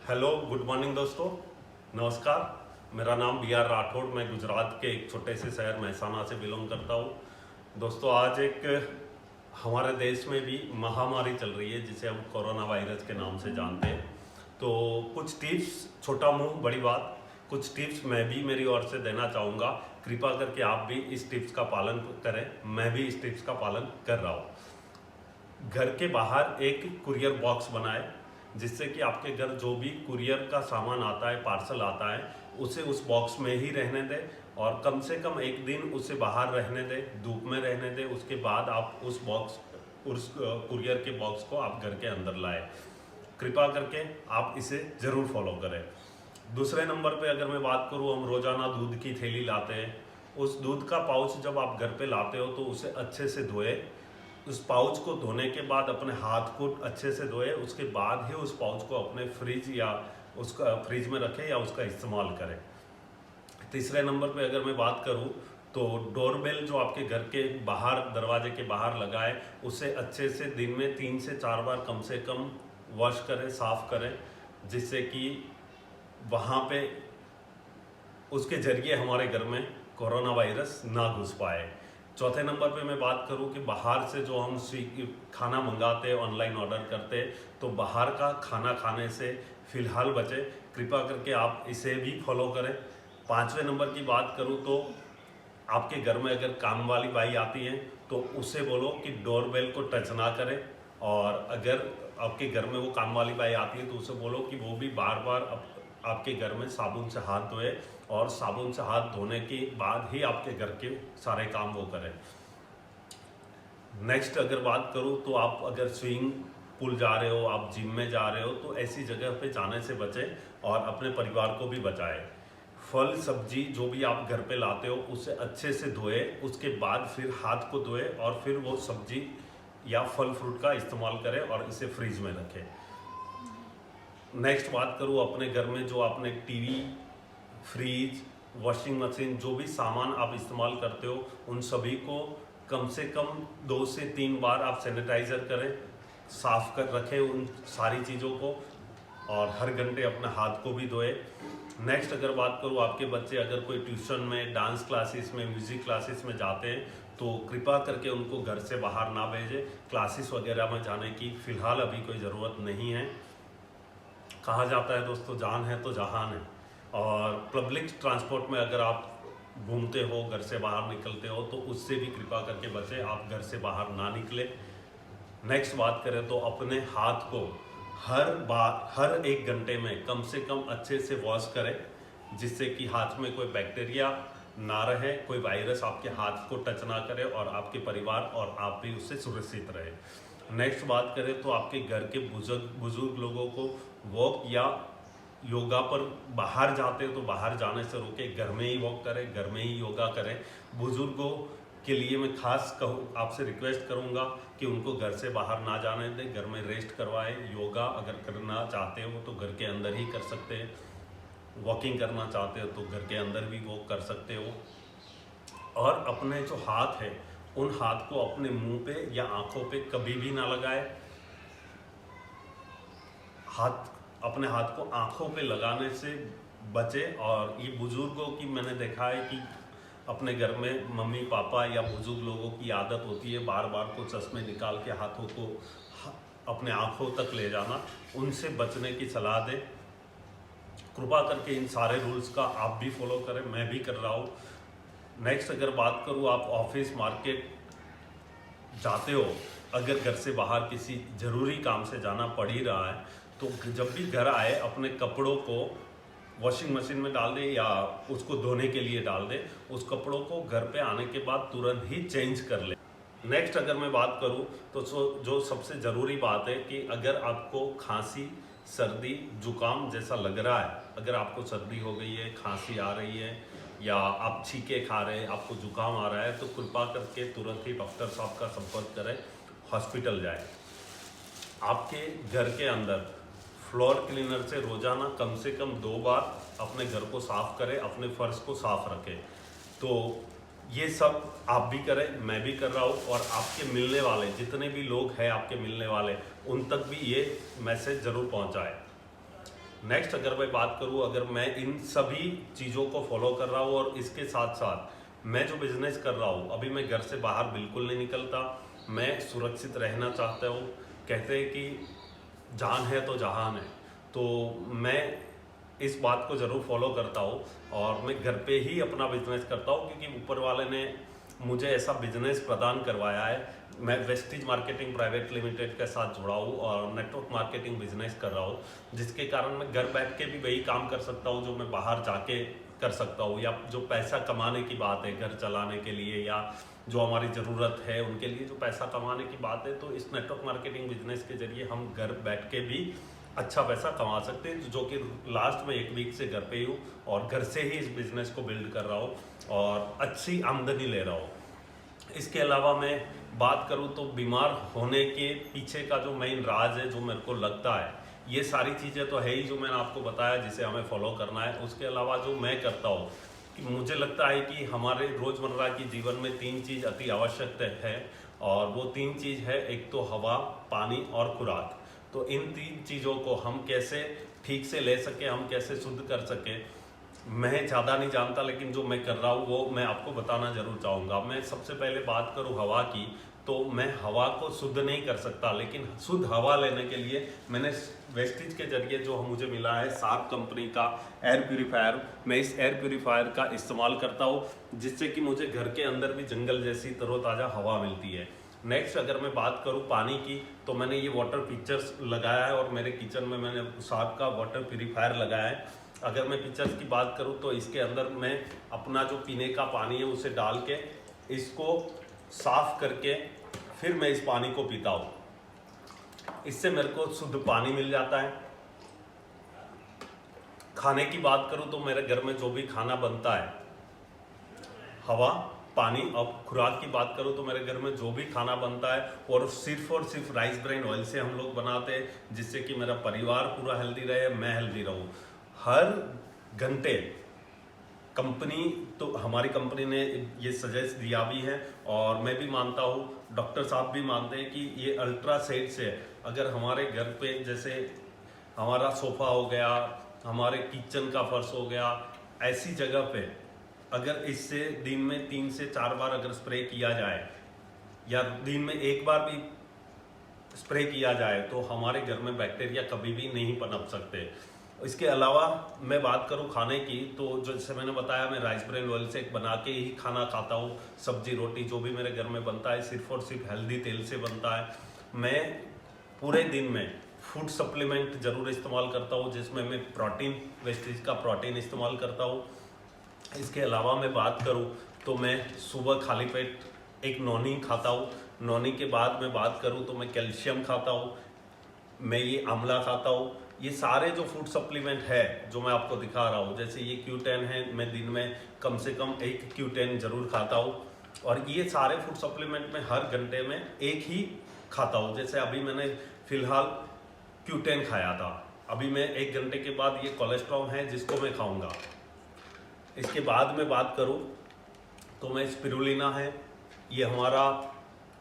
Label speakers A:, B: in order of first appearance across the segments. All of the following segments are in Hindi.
A: हेलो, गुड मॉर्निंग दोस्तों। नमस्कार। मेरा नाम बी.आर. राठौड़, मैं गुजरात के एक छोटे से शहर महसाना से बिलोंग करता हूँ। दोस्तों, आज एक हमारे देश में भी महामारी चल रही है जिसे हम कोरोना वायरस के नाम से जानते हैं। तो कुछ टिप्स, छोटा मुंह बड़ी बात, कुछ टिप्स मैं भी मेरी ओर से देना चाहूँगा। कृपा करके आप भी इस टिप्स का पालन करें। मैं भी इस टिप्स का पालन कर रहा हूँ। घर के बाहर एक कुरियर बॉक्स बनाए जिससे कि आपके घर जो भी कुरियर का सामान आता है, पार्सल आता है, उसे उस बॉक्स में ही रहने दें और कम से कम एक दिन उसे बाहर रहने दें, धूप में रहने दें। उसके बाद आप उस कुरियर के बॉक्स को आप घर के अंदर लाएं। कृपा करके आप इसे ज़रूर फॉलो करें। दूसरे नंबर पे अगर मैं बात करूँ, हम रोज़ाना दूध की थैली लाते हैं। उस दूध का पाउच जब आप घर पे लाते हो तो उसे अच्छे से धोए। उस पाउच को धोने के बाद अपने हाथ को अच्छे से धोए। उसके बाद ही उस पाउच को अपने फ्रिज में रखें या उसका इस्तेमाल करें। तीसरे नंबर पे अगर मैं बात करूं तो डोरबेल जो आपके घर के बाहर, दरवाजे के बाहर लगा है, उसे अच्छे से दिन में 3 से 4 बार कम से कम वॉश करें, साफ करें, जिससे कि वहाँ पे उसके जरिए हमारे घर में कोरोना वायरस ना घुस पाए। चौथे नंबर पे मैं बात करूं कि बाहर से जो हम खाना मंगाते हैं, ऑनलाइन ऑर्डर करते हैं, तो बाहर का खाना खाने से फ़िलहाल बचें। कृपा करके आप इसे भी फॉलो करें। पाँचवें नंबर की बात करूं तो आपके घर में अगर काम वाली बाई आती हैं तो उसे बोलो कि डोरबेल को टच ना करें। और अगर आपके घर में वो काम वाली बाई आती है तो उसे बोलो कि वो भी बार बार आपके घर में साबुन से हाथ धोए और साबुन से हाथ धोने के बाद ही आपके घर के सारे काम वो करें। नेक्स्ट अगर बात करूं तो आप अगर स्विमिंग पूल जा रहे हो, आप जिम में जा रहे हो, तो ऐसी जगह पे जाने से बचें और अपने परिवार को भी बचाएं। फल सब्जी जो भी आप घर पे लाते हो उसे अच्छे से धोए, उसके बाद फिर हाथ को धोए और फिर वो सब्जी या फल फ्रूट का इस्तेमाल करें और इसे फ्रिज में रखें। नेक्स्ट बात करूँ अपने घर में जो आपने टीवी, फ्रिज, वॉशिंग मशीन, जो भी सामान आप इस्तेमाल करते हो, उन सभी को कम से कम 2 से 3 बार आप सैनिटाइज़र करें, साफ कर रखें उन सारी चीज़ों को, और हर घंटे अपने हाथ को भी धोए। नेक्स्ट अगर बात करूँ, आपके बच्चे अगर कोई ट्यूशन में, डांस क्लासेस में, म्यूज़िक क्लासेस में जाते हैं तो कृपा करके उनको घर से बाहर ना भेजें। क्लासेस वगैरह में जाने की फ़िलहाल अभी कोई ज़रूरत नहीं है। कहा जाता है दोस्तों, जान है तो जहान है। और पब्लिक ट्रांसपोर्ट में अगर आप घूमते हो, घर से बाहर निकलते हो, तो उससे भी कृपा करके बचें, आप घर से बाहर ना निकले। नेक्स्ट बात करें तो अपने हाथ को हर 1 घंटे में कम से कम अच्छे से वॉश करें, जिससे कि हाथ में कोई बैक्टीरिया ना रहे, कोई वायरस आपके हाथ को टच ना करे और आपके परिवार और आप भी उससे सुरक्षित रहे। नेक्स्ट बात करें तो आपके घर के बुजुर्ग लोगों को वॉक या योगा पर बाहर जाते हो तो बाहर जाने से रोके, घर में ही वॉक करें, घर में ही योगा करें। बुजुर्गों के लिए मैं खास आपसे रिक्वेस्ट करूंगा कि उनको घर से बाहर ना जाने दें, घर में रेस्ट करवाएं। योगा अगर करना चाहते हो तो घर के अंदर ही कर सकते हैं, वॉकिंग करना चाहते हो तो घर के अंदर भी वॉक कर सकते हो। और अपने जो हाथ है, उन हाथ को अपने मुंह पे या आंखों पे कभी भी ना लगाए। अपने हाथ को आंखों पे लगाने से बचे। और ये बुजुर्गों की मैंने देखा है कि अपने घर में मम्मी पापा या बुजुर्ग लोगों की आदत होती है बार बार को चश्मे निकाल के हाथों को अपने आंखों तक ले जाना, उनसे बचने की सलाह दें। कृपा करके इन सारे रूल्स का आप भी फॉलो करें, मैं भी कर रहा हूँ। नेक्स्ट अगर बात करूँ, आप ऑफिस, मार्केट जाते हो, अगर घर से बाहर किसी ज़रूरी काम से जाना पड़ ही रहा है तो जब भी घर आए अपने कपड़ों को वॉशिंग मशीन में डाल दें या उसको धोने के लिए डाल दें। उस कपड़ों को घर पे आने के बाद तुरंत ही चेंज कर लें। नेक्स्ट अगर मैं बात करूं तो जो सबसे ज़रूरी बात है कि अगर आपको खांसी, सर्दी, जुकाम जैसा लग रहा है, अगर आपको सर्दी हो गई है, खांसी आ रही है या आप छींके खा रहे हैं, आपको जुकाम आ रहा है, तो कृपा करके तुरंत ही डॉक्टर साहब का संपर्क करें, हॉस्पिटल जाएं। आपके घर के अंदर फ्लोर क्लीनर से रोज़ाना कम से कम 2 बार अपने घर को साफ़ करें, अपने फर्श को साफ़ रखें। तो ये सब आप भी करें, मैं भी कर रहा हूँ, और आपके मिलने वाले जितने भी लोग हैं, आपके मिलने वाले, उन तक भी ये मैसेज ज़रूर पहुँचाएं। नेक्स्ट अगर मैं बात करूँ, अगर मैं इन सभी चीज़ों को फॉलो कर रहा हूँ और इसके साथ साथ मैं जो बिजनेस कर रहा हूँ, अभी मैं घर से बाहर बिल्कुल नहीं निकलता, मैं सुरक्षित रहना चाहता हूँ। कहते हैं कि जान है तो जहान है, तो मैं इस बात को ज़रूर फॉलो करता हूँ और मैं घर पे ही अपना बिजनेस करता हूँ, क्योंकि ऊपर वाले ने मुझे ऐसा बिजनेस प्रदान करवाया है। मैं वेस्टीज मार्केटिंग प्राइवेट लिमिटेड के साथ जुड़ा हूँ और नेटवर्क मार्केटिंग बिजनेस कर रहा हूँ, जिसके कारण मैं घर बैठ के भी वही काम कर सकता हूँ जो मैं बाहर जाके कर सकता हूँ, या जो पैसा कमाने की बात है घर चलाने के लिए, या जो हमारी ज़रूरत है उनके लिए जो पैसा कमाने की बात है, तो इस नेटवर्क मार्केटिंग बिजनेस के जरिए हम घर बैठ के भी अच्छा पैसा कमा सकते हैं, जो कि लास्ट में 1 वीक से घर पे ही हूँ और घर से ही इस बिज़नेस को बिल्ड कर रहा हूँ और अच्छी आमदनी ले रहा हूँ। इसके अलावा मैं बात करूँ तो बीमार होने के पीछे का जो मेन राज है, जो मेरे को लगता है, ये सारी चीज़ें तो है ही जो मैंने आपको बताया जिसे हमें फॉलो करना है। उसके अलावा जो मैं करता हूँ कि मुझे लगता है कि हमारे रोज़मर्रा की जीवन में 3 चीज़ अति आवश्यक है, और वो 3 चीज़ है, एक तो हवा, पानी और खुराक। तो इन 3 चीज़ों को हम कैसे ठीक से ले सके, हम कैसे शुद्ध कर सके, मैं ज़्यादा नहीं जानता, लेकिन जो मैं कर रहा हूँ वो मैं आपको बताना जरूर चाहूँगा। मैं सबसे पहले बात करूँ हवा की, तो मैं हवा को शुद्ध नहीं कर सकता, लेकिन शुद्ध हवा लेने के लिए मैंने वेस्टीज के जरिए जो मुझे मिला है शार्प कंपनी का एयर प्यूरीफायर, मैं इस एयर प्यूरीफायर का इस्तेमाल करता हूँ, जिससे कि मुझे घर के अंदर भी जंगल जैसी तरोताज़ा हवा मिलती है। नेक्स्ट अगर मैं बात करूँ पानी की, तो मैंने ये वाटर पिक्चर्स लगाया है और मेरे किचन में मैंने शार्प का वाटर प्यूरीफायर लगाया है। अगर मैं पिक्चर्स की बात करूँ तो इसके अंदर मैं अपना जो पीने का पानी है उसे डाल के इसको साफ करके फिर मैं इस पानी को पीता हूँ। इससे मेरे को शुद्ध पानी मिल जाता है। खाने की बात करूँ तो मेरे घर में जो भी खाना बनता है, हवा, पानी, और खुराक की बात करूँ तो मेरे घर में जो भी खाना बनता है और सिर्फ राइस ब्रेन ऑयल से हम लोग बनाते हैं, जिससे कि मेरा परिवार पूरा हेल्दी रहे, मैं हेल्दी रहूँ। हर घंटे कंपनी, तो हमारी कंपनी ने ये सजेस्ट दिया भी है और मैं भी मानता हूँ, डॉक्टर साहब भी मानते हैं कि ये अल्ट्रा सेट से अगर हमारे घर पे जैसे हमारा सोफा हो गया, हमारे किचन का फर्श हो गया, ऐसी जगह पे अगर इससे दिन में 3 से 4 बार अगर स्प्रे किया जाए या दिन में 1 बार भी स्प्रे किया जाए, तो हमारे घर में बैक्टीरिया कभी भी नहीं पनप सकते। इसके अलावा मैं बात करूं खाने की, तो जैसे मैंने बताया, मैं राइस ब्रेन ऑयल से बना के ही खाना खाता हूं। सब्जी रोटी जो भी मेरे घर में बनता है सिर्फ और सिर्फ हेल्दी तेल से बनता है। मैं पूरे दिन में फूड सप्लीमेंट जरूर इस्तेमाल करता हूं, जिसमें मैं प्रोटीन, वेस्टीज का प्रोटीन इस्तेमाल करता हूं। इसके अलावा मैं बात करूं तो मैं सुबह खाली पेट एक नॉनी खाता हूं। नॉनी के बाद मैं बात करूं तो मैं कैल्शियम खाता हूं, मैं ये आंवला खाता हूँ। ये सारे जो फूड सप्लीमेंट है जो मैं आपको दिखा रहा हूँ, जैसे ये Q10 है, मैं दिन में कम से कम 1 Q10 जरूर खाता हूँ। और ये सारे फूड सप्लीमेंट में हर घंटे में एक ही खाता हूँ। जैसे अभी मैंने फिलहाल Q10 खाया था, अभी मैं 1 घंटे के बाद ये कोलेस्ट्रॉल है जिसको मैं खाऊंगा। इसके बाद में बात करूँ तो मैं स्पिरुलिना है, ये हमारा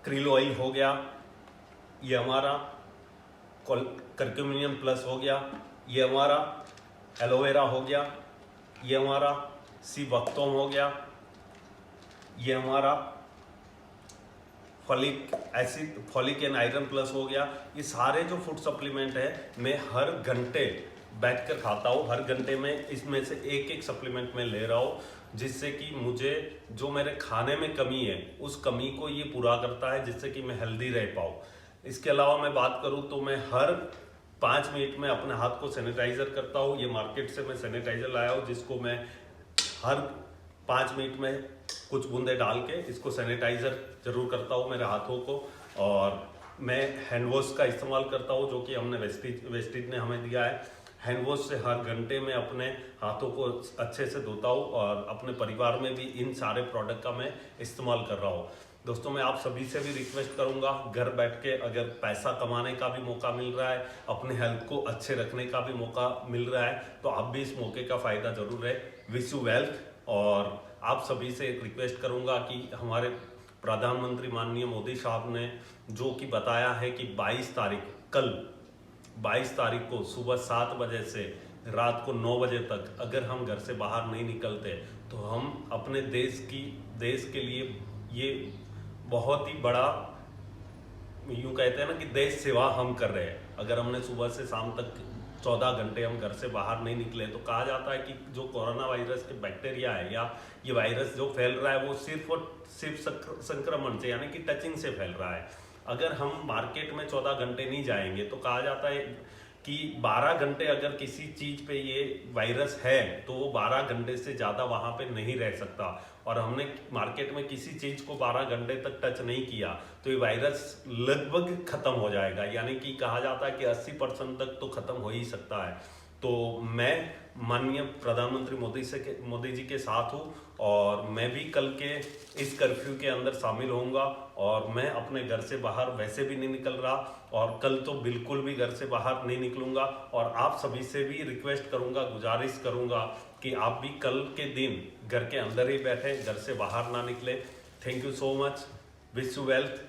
A: क्रिल ऑयल हो गया, ये हमारा कर्क्यूमिनियम प्लस हो गया, ये हमारा एलोवेरा हो गया, ये हमारा सी वक्तोम हो गया, ये हमारा folic acid, folic and iron plus हो गया। ये सारे जो फूड सप्लीमेंट है मैं हर घंटे बैठकर खाता हूँ। हर घंटे में इसमें से एक सप्लीमेंट मैं ले रहा हूँ, जिससे कि मुझे जो मेरे खाने में कमी है उस कमी को ये पूरा करता है, जिससे कि मैं हेल्दी रह पाऊँ। इसके अलावा मैं बात करूं तो मैं हर 5 मिनट में अपने हाथ को सैनिटाइजर करता हूं। ये मार्केट से मैं सैनिटाइजर लाया हूं, जिसको मैं हर 5 मिनट में कुछ बूंदे डाल के इसको सैनिटाइजर जरूर करता हूं मेरे हाथों को। और मैं हैंड वॉश का इस्तेमाल करता हूं, जो कि हमने वेस्टीज ने हमें दिया है। हैंड वॉश से हर घंटे में अपने हाथों को अच्छे से धोता हूँ और अपने परिवार में भी इन सारे प्रोडक्ट का मैं इस्तेमाल कर रहा हूँ। दोस्तों, मैं आप सभी से भी रिक्वेस्ट करूंगा, घर बैठ के अगर पैसा कमाने का भी मौका मिल रहा है, अपने हेल्थ को अच्छे रखने का भी मौका मिल रहा है, तो आप भी इस मौके का फ़ायदा जरूर है। Wish you wealth. और आप सभी से रिक्वेस्ट करूंगा कि हमारे प्रधानमंत्री माननीय मोदी साहब ने जो कि बताया है कि 22 तारीख, कल 22 तारीख को सुबह 7 बजे से रात को 9 बजे तक अगर हम घर से बाहर नहीं निकलते तो हम अपने देश के लिए ये बहुत ही बड़ा, यूँ कहते हैं ना कि देश सेवा हम कर रहे हैं। अगर हमने सुबह से शाम तक 14 घंटे हम घर से बाहर नहीं निकले तो कहा जाता है कि जो कोरोना वायरस के बैक्टीरिया है या ये वायरस जो फैल रहा है वो सिर्फ और सिर्फ संक्रमण से यानी कि टचिंग से फैल रहा है। अगर हम मार्केट में 14 घंटे नहीं जाएंगे तो कहा जाता है कि 12 घंटे अगर किसी चीज पे ये वायरस है तो वो 12 घंटे से ज्यादा वहां पे नहीं रह सकता, और हमने मार्केट में किसी चीज को 12 घंटे तक टच नहीं किया तो ये वायरस लगभग खत्म हो जाएगा, यानी कि कहा जाता है कि 80% तक तो खत्म हो ही सकता है। तो मैं माननीय प्रधानमंत्री मोदी जी के साथ हूँ, और मैं भी कल के इस कर्फ्यू के अंदर शामिल होऊंगा, और मैं अपने घर से बाहर वैसे भी नहीं निकल रहा, और कल तो बिल्कुल भी घर से बाहर नहीं निकलूंगा। और आप सभी से भी रिक्वेस्ट करूंगा, गुजारिश करूंगा कि आप भी कल के दिन घर के अंदर ही बैठे, घर से बाहर ना निकले। Thank you so much. Wish you wealth.